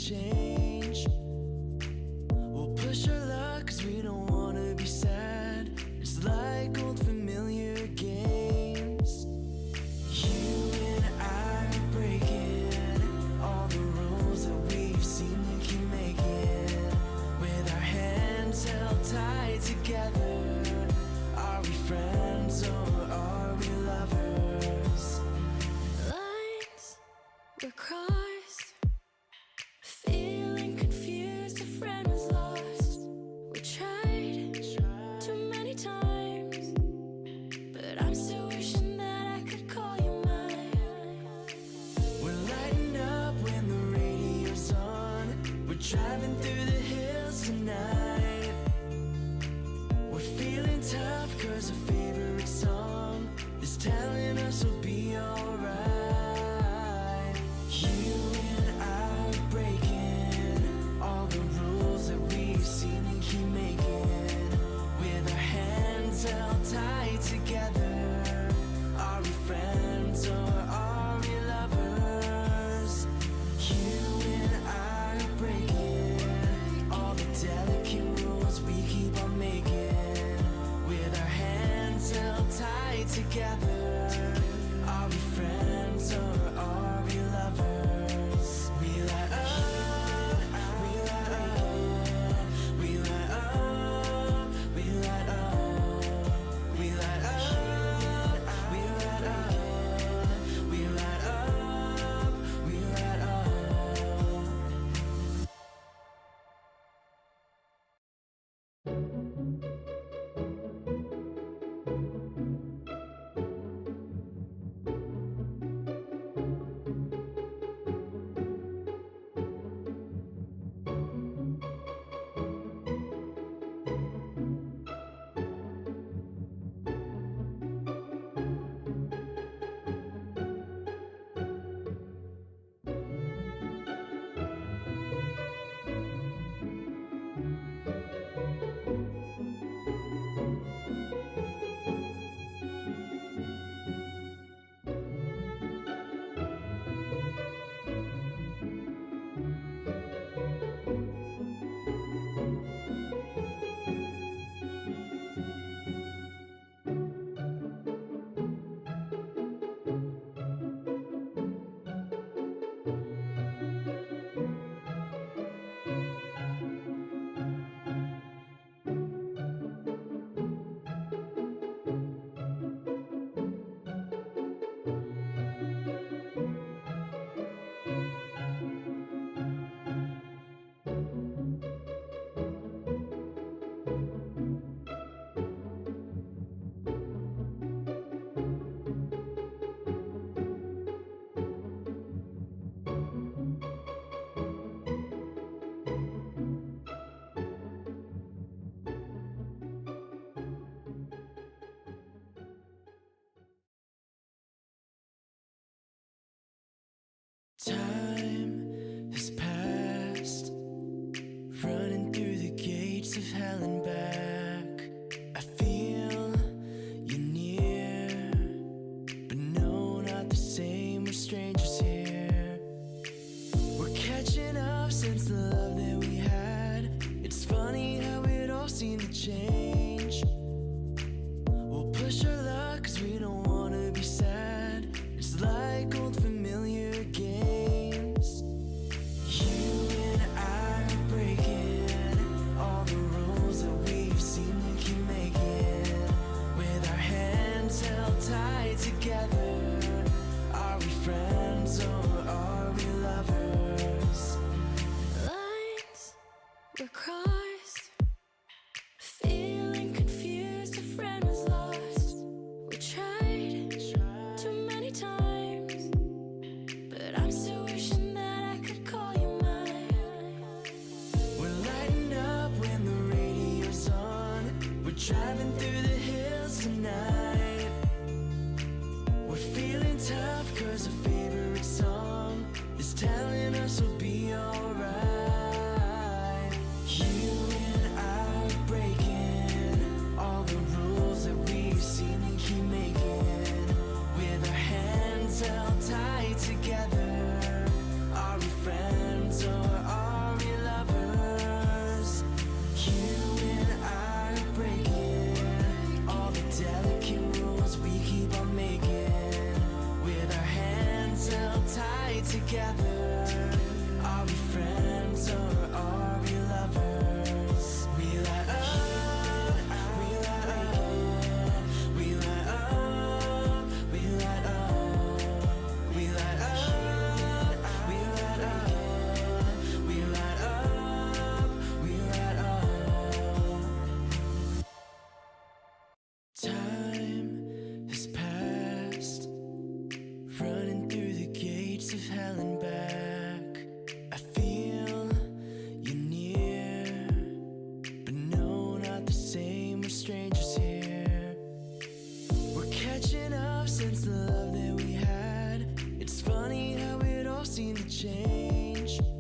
change. We'll push our luck cause we don't wanna be sad. It's like old familiar games. You and I are breaking all the rules that we've seen to keep making. With our hands held tight together, are we friends or are we lovers? Lines were crossed, feeling confused, a friend was lost. We tried too many times, but I'm still wishing that I could call you mine. We're lighting up when the radio's on. We're driving through the hills tonight. We're feeling tough cause our favorite song is telling us we'll be alright. You and I are breaking all the rules that we've seen and keep making. With our hands held tight together, are we friends or are we lovers? You and I are breaking all the delicate rules we keep on making. With our hands held tight together, are we friends or are we lovers? We light up, we light up, we light up, we light up, we light up, we light up, we light up, we light up. Time has passed, running through the gates of hell and back. I feel you near, but no, not the same. We're strangers here. We're catching up since the love that we had. It's funny how it all seemed to change. We'll push our luck cause we don't wanna be sad. It's like old familiar games. change.